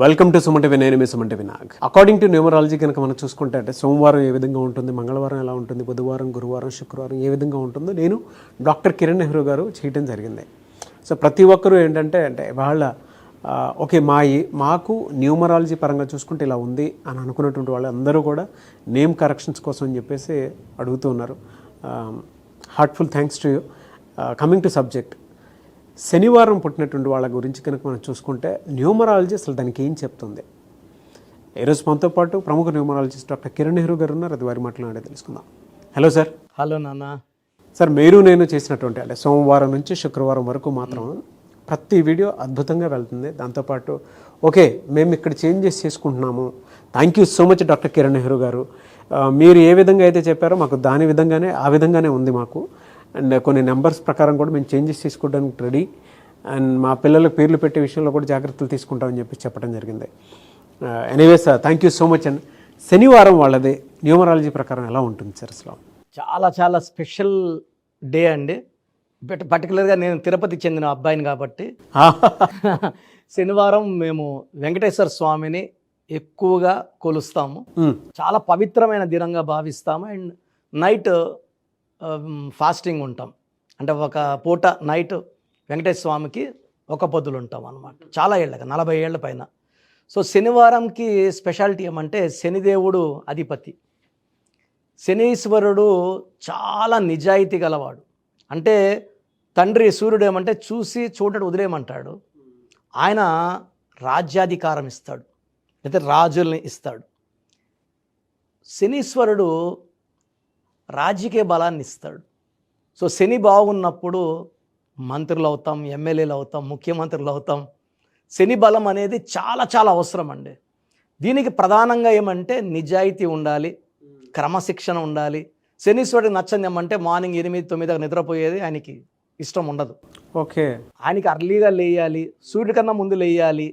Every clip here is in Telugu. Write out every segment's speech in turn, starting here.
Welcome to Suman TV. నేను మీ Suman TV Nag. According to numerology కనుక మనం చూసుకుంటే అంటే సోమవారం ఏ విధంగా ఉంటుంది, మంగళవారం ఎలా ఉంటుంది, బుధవారం, గురువారం, శుక్రవారం ఏ విధంగా ఉంటుందో నేను డాక్టర్ కిరణ్ నెహ్రూ గారు చేయడం జరిగింది. సో ప్రతి ఒక్కరూ ఏంటంటే వాళ్ళ ఓకే మాకు న్యూమరాలజీ పరంగా చూసుకుంటే ఇలా ఉంది అని అనుకున్నటువంటి వాళ్ళందరూ కూడా నేమ్ కరెక్షన్స్ కోసం అని చెప్పేసి అడుగుతూ ఉన్నారు. Heartful thanks to you. Coming to subject, శనివారం పుట్టినటువంటి వాళ్ళ గురించి కనుక మనం చూసుకుంటే న్యూమరాలజీ అసలు దానికి ఏం చెప్తుంది? ఈరోజు మనతో పాటు ప్రముఖ న్యూమరాలజిస్ట్ డాక్టర్ కిరణ్ నెహ్రూ గారు ఉన్నారు. అది వారి మాట్లాడే తెలుసుకుందాం. Hello sir. హలో నాన్న. సార్, మీరు నేను చేసినటువంటి అంటే సోమవారం నుంచి శుక్రవారం వరకు మాత్రం ప్రతి వీడియో అద్భుతంగా వెళ్తుంది. దాంతోపాటు ఓకే మేము ఇక్కడ చేంజెస్ చేసుకుంటున్నాము, thank you so much doctor Kiran Nehru గారు, మీరు ఏ విధంగా అయితే చెప్పారో మాకు దాని విధంగానే ఆ విధంగానే ఉంది మాకు, అండ్ కొన్ని నెంబర్స్ ప్రకారం కూడా మేము చేంజెస్ తీసుకోవడానికి రెడీ, అండ్ మా పిల్లలకు పేర్లు పెట్టే విషయంలో కూడా జాగ్రత్తలు తీసుకుంటామని చెప్పి చెప్పడం జరిగింది. Anyways thank you so much. And శనివారం వాళ్ళది న్యూమరాలజీ ప్రకారం ఎలా ఉంటుంది సార్? అసలు చాలా చాలా స్పెషల్ డే అండి. పర్టికులర్గా నేను తిరుపతికి చెందిన అబ్బాయిని కాబట్టి శనివారం మేము వెంకటేశ్వర స్వామిని ఎక్కువగా కొలుస్తాము. చాలా పవిత్రమైన దినంగా భావిస్తాము. అండ్ నైట్ ఫాస్టింగ్ ఉంటాం. అంటే ఒక పూట నైట్ వెంకటేశ్వర స్వామికి ఒక పొద్దులు ఉంటాం అన్నమాట. చాలా ఏళ్ళగా 40 ఏళ్ల పైన. సో శనివారంకి స్పెషాలిటీ ఏమంటే శనిదేవుడు అధిపతి. శనీశ్వరుడు చాలా నిజాయితీ గలవాడు. అంటే తండ్రి సూర్యుడు ఏమంటే చూసి చూడటం వదిలేయమంటాడు, ఆయన రాజ్యాధికారం ఇస్తాడు, అయితే రాజుల్ని ఇస్తాడు. శనీశ్వరుడు రాజకీయ బలాన్ని ఇస్తాడు. సో శని బాగున్నప్పుడు మంత్రులు అవుతాం, ఎమ్మెల్యేలు అవుతాం, ముఖ్యమంత్రులు అవుతాం. శని బలం అనేది చాలా చాలా అవసరం అండి. దీనికి ప్రధానంగా ఏమంటే నిజాయితీ ఉండాలి, క్రమశిక్షణ ఉండాలి. శనీశ్వరుడికి నచ్చని ఏమంటే మార్నింగ్ 8-9 నిద్రపోయేది ఆయనకి ఇష్టం ఉండదు. ఓకే, ఆయనకి అర్లీగా లేయాలి, సూర్యుడి కన్నా ముందు లేయాలి,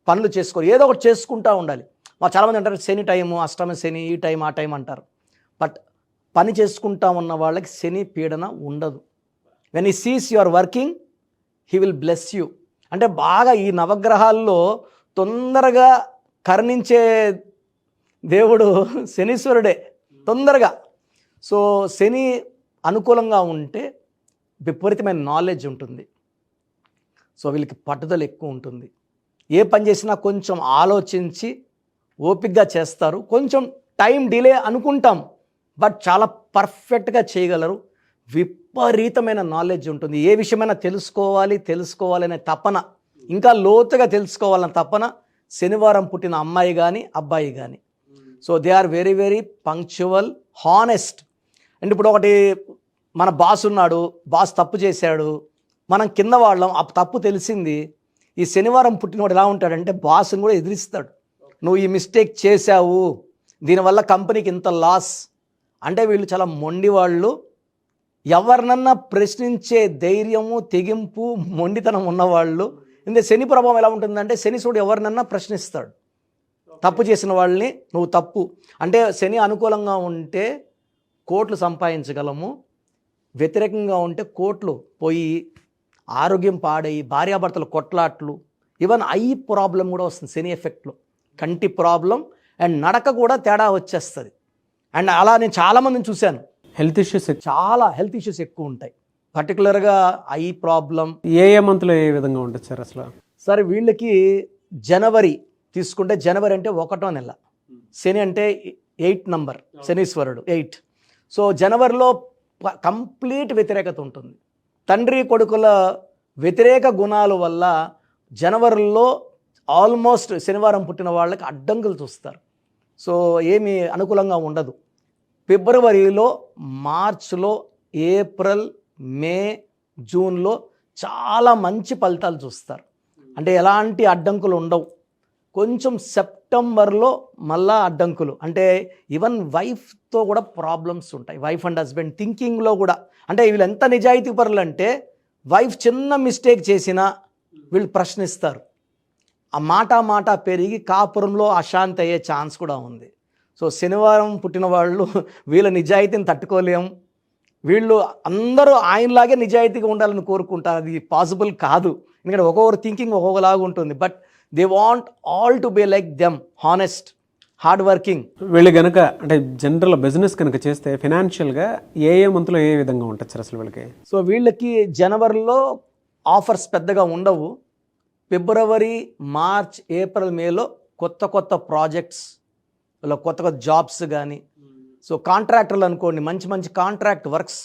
పనులు చేసుకోవాలి, ఏదో ఒకటి చేసుకుంటూ ఉండాలి. మా చాలామంది అంటారు శని టైము, అష్టమ శని, ఈ టైం ఆ టైం అంటారు. బట్ పని చేసుకుంటా ఉన్న వాళ్ళకి శని పీడన ఉండదు. When he sees you are working he will bless you. అంటే బాగా ఈ నవగ్రహాల్లో తొందరగా కరుణించే దేవుడు శనీశ్వరుడే తొందరగా. సో శని అనుకూలంగా ఉంటే విపరీతమైన నాలెడ్జ్ ఉంటుంది. సో వీళ్ళకి పట్టుదల ఎక్కువ ఉంటుంది. ఏ పని చేసినా కొంచెం ఆలోచించి ఓపికగా చేస్తారు. కొంచెం టైం డిలే అనుకుంటాం, బట్ చాలా పర్ఫెక్ట్గా చేయగలరు. విపరీతమైన నాలెడ్జ్ ఉంటుంది. ఏ విషయమైనా తెలుసుకోవాలనే తపన, ఇంకా లోతుగా తెలుసుకోవాలనే తపన శనివారం పుట్టిన అమ్మాయి కానీ అబ్బాయి కానీ. So they are very very punctual, honest. And ఇప్పుడు ఒకటి, మన బాస్ ఉన్నాడు, బాస్ తప్పు చేశాడు, మనం కింద వాళ్ళం, ఆ తప్పు తెలిసింది. ఈ శనివారం పుట్టినవాడు ఎలా ఉంటాడంటే బాస్ని కూడా ఎదిరిస్తాడు. నువ్వు ఈ మిస్టేక్ చేశావు, దీనివల్ల కంపెనీకి ఇంత లాస్. అంటే వీళ్ళు చాలా మొండి వాళ్ళు. ఎవరినన్నా ప్రశ్నించే ధైర్యము, తెగింపు, మొండితనం ఉన్నవాళ్ళు. ఇందులో శని ప్రభావం ఎలా ఉంటుందంటే శనీశ్వరుడు ఎవరినన్నా ప్రశ్నిస్తాడు. తప్పు చేసిన వాళ్ళని నువ్వు తప్పు అంటే, శని అనుకూలంగా ఉంటే కోట్లు సంపాదించగలము, వ్యతిరేకంగా ఉంటే కోట్లు పోయి ఆరోగ్యం పాడయి, భార్యాభర్తలు కొట్లాట్లు, ఈవెన్ ఐ ప్రాబ్లం కూడా వస్తుంది శని ఎఫెక్ట్లో. కంటి ప్రాబ్లం అండ్ నడక కూడా తేడా వచ్చేస్తుంది. అండ్ అలా నేను చాలామందిని చూశాను. హెల్త్ ఇష్యూస్ చాలా హెల్త్ ఇష్యూస్ ఎక్కువ ఉంటాయి. పర్టికులర్గా ఐ ప్రాబ్లం. ఏ మంత్లో ఏ విధంగా ఉంటుంది సార్? అసలు సరే, వీళ్ళకి జనవరి తీసుకుంటే, జనవరి అంటే 1వ నెల, శని అంటే 8 నంబర్, శనీశ్వరుడు 8. సో జనవరిలో కంప్లీట్ వ్యతిరేకత ఉంటుంది. తండ్రి కొడుకుల వ్యతిరేక గుణాల వల్ల జనవరిలో ఆల్మోస్ట్ శనివారం పుట్టిన వాళ్ళకి అడ్డంకులు చూస్తారు. సో ఏమీ అనుకూలంగా ఉండదు. ఫిబ్రవరిలో, మార్చ్లో, ఏప్రిల్, మే, జూన్లో చాలా మంచి ఫలితాలు చూస్తారు. అంటే ఎలాంటి అడ్డంకులు ఉండవు. కొంచెం సెప్టెంబర్లో మళ్ళా అడ్డంకులు. అంటే ఈవెన్ వైఫ్తో కూడా ప్రాబ్లమ్స్ ఉంటాయి. వైఫ్ అండ్ హస్బెండ్ థింకింగ్లో కూడా. అంటే వీళ్ళు ఎంత నిజాయితీ పరులు అంటే వైఫ్ చిన్న మిస్టేక్ చేసినా వీళ్ళు ప్రశ్నిస్తారు. ఆ మాట పెరిగి కాపురంలో అశాంతి అయ్యే ఛాన్స్ కూడా ఉంది. సో శనివారం పుట్టిన వాళ్ళు వీళ్ళ నిజాయితీని తట్టుకోలేం. వీళ్ళు అందరూ ఆయనలాగే నిజాయితీగా ఉండాలని కోరుకుంటారు. అది పాసిబుల్ కాదు, ఎందుకంటే ఒక్కొక్కరు థింకింగ్ ఒక్కొక్కలాగా ఉంటుంది. But they want all to be like them, honest, hard working. వీళ్ళు కనుక అంటే జనరల్ బిజినెస్ కనుక చేస్తే ఫినాన్షియల్గా ఏ మంత్లో ఏ విధంగా ఉంటుంది సార్ అసలు వీళ్ళకి? సో వీళ్ళకి జనవరిలో ఆఫర్స్ పెద్దగా ఉండవు. ఫిబ్రవరి, మార్చ్, ఏప్రిల్, మేలో కొత్త ప్రాజెక్ట్స్, ఇలా కొత్త జాబ్స్ కానీ, సో కాంట్రాక్టర్లు అనుకోండి, మంచి కాంట్రాక్ట్ వర్క్స్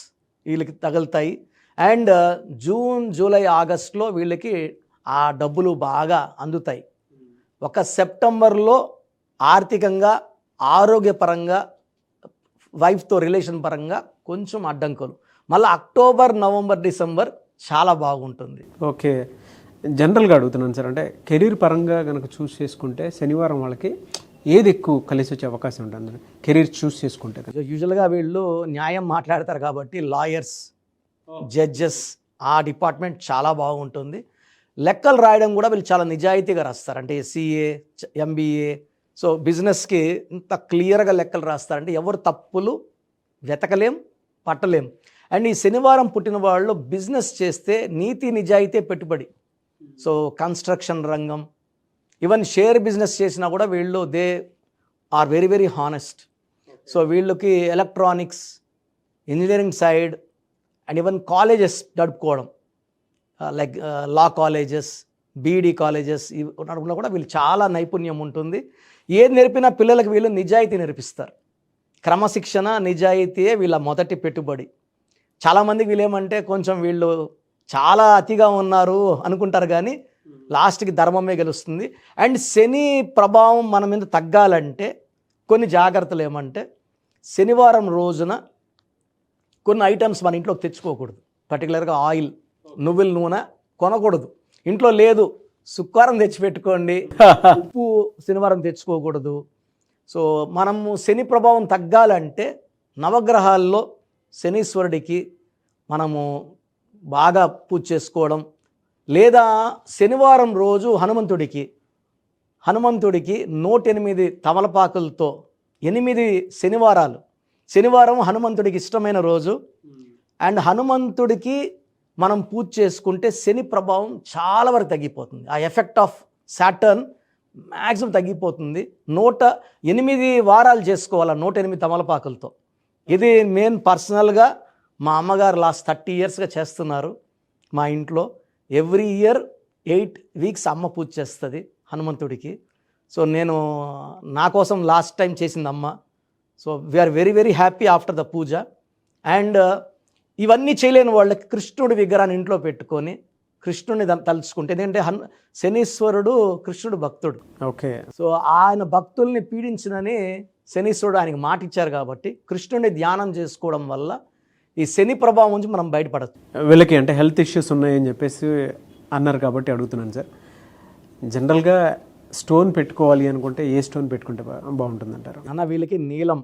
వీళ్ళకి తగులుతాయి. అండ్ జూన్, జూలై, ఆగస్ట్లో వీళ్ళకి ఆ డబ్బులు బాగా అందుతాయి. ఒక సెప్టెంబర్లో ఆర్థికంగా, ఆరోగ్యపరంగా, వైఫ్తో రిలేషన్ పరంగా కొంచెం అడ్డంకులు. మళ్ళీ అక్టోబర్, నవంబర్, డిసెంబర్ చాలా బాగుంటుంది. ఓకే, జనరల్గా అడుగుతున్నాను సార్, అంటే కెరీర్ పరంగా కనుక చూస్ చేసుకుంటే శనివారం వాళ్ళకి ఏది ఎక్కువ కలిసి వచ్చే అవకాశం ఉంటుంది కెరీర్ చూస్ చేసుకుంటే? యూజువల్గా వీళ్ళు న్యాయం మాట్లాడతారు కాబట్టి లాయర్స్, జడ్జెస్, ఆ డిపార్ట్మెంట్ చాలా బాగుంటుంది. లెక్కలు రాయడం కూడా వీళ్ళు చాలా నిజాయితీగా రాస్తారు. అంటే CA, MBA, సో బిజినెస్కి ఇంత క్లియర్గా లెక్కలు రాస్తారంటే ఎవరు తప్పులు వెతకలేం, పట్టలేం. అండ్ ఈ శనివారం పుట్టిన వాళ్ళు బిజినెస్ చేస్తే నీతి నిజాయితీ పెట్టుబడి. సో కన్స్ట్రక్షన్ రంగం, ఈవెన్ షేర్ బిజినెస్ చేసినా కూడా వీళ్ళు they are very honest. So వీళ్ళకి electronics, engineering side and even colleges నడుపుకోవడం, like law colleges, BEd colleges నడుపులో కూడా వీళ్ళు చాలా నైపుణ్యం ఉంటుంది. ఏది నేర్పినా పిల్లలకు వీళ్ళు నిజాయితీ నేర్పిస్తారు. క్రమశిక్షణ, నిజాయితీయే వీళ్ళ మొదటి పెట్టుబడి. చాలామందికి వీళ్ళేమంటే కొంచెం వీళ్ళు చాలా అతిగా ఉన్నారు అనుకుంటారు, కానీ లాస్ట్కి ధర్మమే గెలుస్తుంది. అండ్ శని ప్రభావం మన మీద తగ్గాలంటే కొన్ని జాగ్రత్తలు ఏమంటే, శనివారం రోజున కొన్ని ఐటమ్స్ మన ఇంట్లోకి తెచ్చుకోకూడదు. పర్టికులర్గా ఆయిల్, నువ్వుల నూనె కొనకూడదు. ఇంట్లో లేదు, శుక్రవారం తెచ్చిపెట్టుకోండి. ఉప్పు శనివారం తెచ్చుకోకూడదు. సో మనము శని ప్రభావం తగ్గాలంటే నవగ్రహాల్లో శనీశ్వరుడికి మనము బాగా పూజ చేసుకోవడం, లేదా శనివారం రోజు హనుమంతుడికి 108 తమలపాకులతో 8 శనివారం హనుమంతుడికి ఇష్టమైన రోజు. అండ్ హనుమంతుడికి మనం పూజ చేసుకుంటే శని ప్రభావం చాలా వరకు తగ్గిపోతుంది. ఆ ఎఫెక్ట్ ఆఫ్ సాటర్న్ మ్యాక్సిమం తగ్గిపోతుంది. 108 వారాలు చేసుకోవాలి 108 తమలపాకులతో. ఇది మెయిన్ పర్సనల్గా మా అమ్మగారు లాస్ట్ 30 yearsగా చేస్తున్నారు మా ఇంట్లో. ఎవ్రీ ఇయర్ 8 weeks అమ్మ పూజ చేస్తుంది హనుమంతుడికి. సో నేను నా కోసం లాస్ట్ టైం చేసింది అమ్మ. So we are very happy after the puja. అండ్ ఇవన్నీ చేయలేని వాళ్ళకి కృష్ణుడి విగ్రహాన్ని ఇంట్లో పెట్టుకొని కృష్ణుడిని తలుచుకుంటే, ఎందుకంటే శనీశ్వరుడు కృష్ణుడు భక్తుడు. ఓకే, సో ఆయన భక్తుల్ని పీడించినని శనీశ్వరుడు ఆయనకి మాట ఇచ్చారు కాబట్టి కృష్ణుడిని ధ్యానం చేసుకోవడం వల్ల ఈ శని ప్రభావం నుంచి మనం బయటపడచ్చు. వీళ్ళకి అంటే హెల్త్ ఇష్యూస్ ఉన్నాయని చెప్పేసి అన్నారు కాబట్టి అడుగుతున్నాను సార్. జనరల్గా స్టోన్ పెట్టుకోవాలి అనుకుంటే ఏ స్టోన్ పెట్టుకుంటే బాగుంటుంది అంటారు? అన్న వీళ్ళకి నీలం,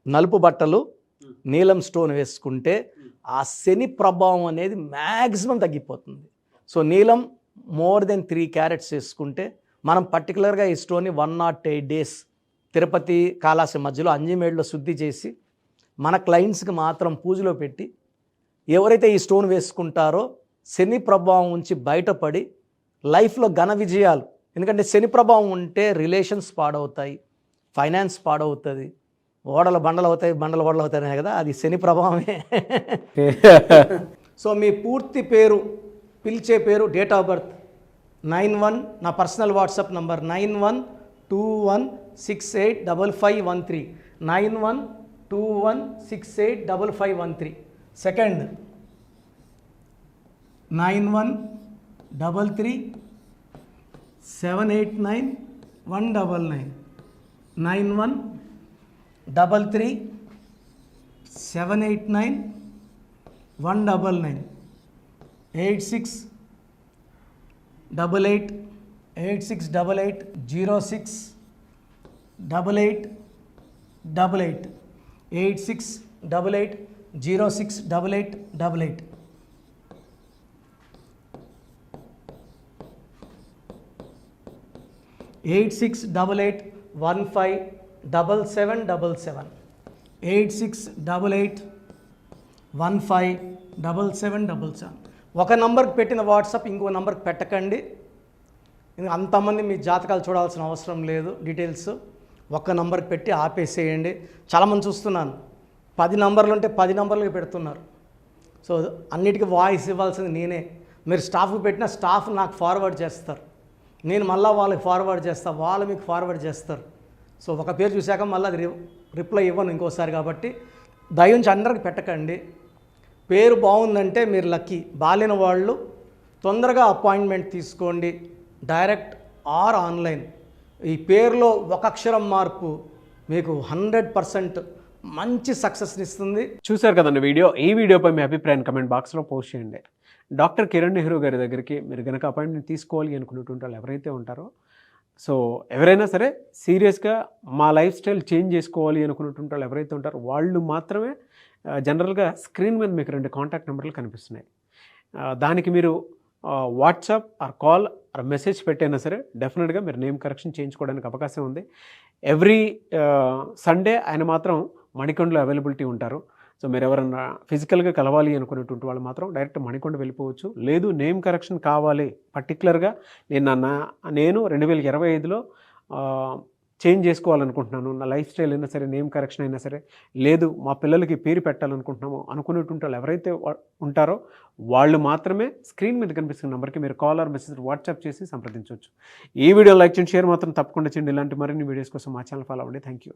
నలుపు బట్టలు, నీలం స్టోన్ వేసుకుంటే ఆ శని ప్రభావం అనేది మ్యాక్సిమం తగ్గిపోతుంది. సో నీలం మోర్ దెన్ 3 carats వేసుకుంటే మనం పర్టికులర్గా ఈ స్టోన్ని 108 days తిరుపతి కాళాసి మధ్యలో అంజిమేడ్లో శుద్ధి చేసి మన క్లయింట్స్కి మాత్రం పూజలో పెట్టి ఎవరైతే ఈ స్టోన్ వేసుకుంటారో శని ప్రభావం నుంచి బయటపడి లైఫ్లో ఘన విజయాలు. ఎందుకంటే శని ప్రభావం ఉంటే రిలేషన్స్ పాడవుతాయి, ఫైనాన్స్ పాడవుతుంది, ఓడలు బండలు అవుతాయి, బండలు ఓడలు అవుతాయి కదా, అది శని ప్రభావమే. సో మీ పూర్తి పేరు, పిలిచే పేరు, డేట్ ఆఫ్ బర్త్ 91, నా personal WhatsApp number 9121685513, 9121685513. Second 9133789199, 9133789199, 8688068888, 8688068888. Eight 8688157777, 8688157777. ఒక నంబర్కి పెట్టిన వాట్సాప్ ఇంకో నంబర్కి పెట్టకండి, ఇంకా అంతమంది మీ జాతకాలు చూడాల్సిన అవసరం లేదు. డీటెయిల్స్ ఒక్క నంబర్కి పెట్టి ఆపేసేయండి. చాలామంది చూస్తున్నాను 10 నంబర్లు ఉంటే 10 నంబర్లకి పెడుతున్నారు. సో అన్నిటికీ వాయిస్ ఇవ్వాల్సింది నేనే. మీరు స్టాఫ్కి పెట్టిన స్టాఫ్ నాకు ఫార్వర్డ్ చేస్తారు, నేను మళ్ళీ వాళ్ళకి ఫార్వర్డ్ చేస్తాను, వాళ్ళు మీకు ఫార్వర్డ్ చేస్తారు. సో ఒక పేరు చూశాక మళ్ళీ అది రిప్లై ఇవ్వను ఇంకోసారి. కాబట్టి దయించి అందరికి పెట్టకండి. పేరు బాగుందంటే మీరు లక్కీ. బాలేని వాళ్ళు తొందరగా అపాయింట్మెంట్ తీసుకోండి, డైరెక్ట్ ఆర్ ఆన్లైన్. ఈ పేరులో ఒక అక్షరం మార్పు మీకు 100% మంచి సక్సెస్ని ఇస్తుంది. చూశారు కదండి వీడియో. ఈ వీడియోపై మీ అభిప్రాయాన్ని కమెంట్ బాక్స్లో పోస్ట్ చేయండి. డాక్టర్ కిరణ్ నెహ్రూ గారి దగ్గరికి మీరు కనుక అపాయింట్మెంట్ తీసుకోవాలి అనుకునేటువంటి వాళ్ళు ఎవరైతే ఉంటారో, సో ఎవరైనా సరే సీరియస్గా మా లైఫ్ స్టైల్ చేంజ్ చేసుకోవాలి అనుకునేటువంటి వాళ్ళు ఎవరైతే ఉంటారో వాళ్ళు మాత్రమే జనరల్గా స్క్రీన్ మీద మీకు 2 కాంటాక్ట్ నెంబర్లు కనిపిస్తున్నాయి. దానికి మీరు WhatsApp or call or message పెట్టైనా సరే డెఫినెట్గా మీరు నేమ్ కరెక్షన్ చేయించుకోవడానికి అవకాశం ఉంది. ఎవ్రీ సండే ఆయన మాత్రం మణికొండలో అవైలబిలిటీ ఉంటారు. సో మీరు ఎవరన్నా ఫిజికల్గా కలవాలి అనుకునేటువంటి వాళ్ళు మాత్రం డైరెక్ట్ మణికొండ వెళ్ళిపోవచ్చు. లేదు నేమ్ కరెక్షన్ కావాలి పర్టికులర్గా నేను 2025లో చేంజ్ చేసుకోవాలనుకుంటున్నాను, నా లైఫ్ స్టైల్ అయినా సరే నేమ్ కరెక్షన్ అయినా సరే, లేదు మా పిల్లలకి పేరు పెట్టాలనుకుంటున్నాము అనుకునేటువంటి వాళ్ళు ఎవరైతే ఉంటారో వాళ్ళు మాత్రమే స్క్రీన్ మీద కనిపిస్తున్న నెంబర్కి మీరు కాల్ ఆర్ మెసేజ్ వాట్సాప్ చేసి సంప్రదించవచ్చు. ఈ వీడియో లైక్ చేయండి, షేర్ మాత్రం తప్పకుండా చేయండి. ఇలాంటి మరిన్ని వీడియోస్ కోసం మా ఛానల్ ఫాలో అవ్వండి. Thank you.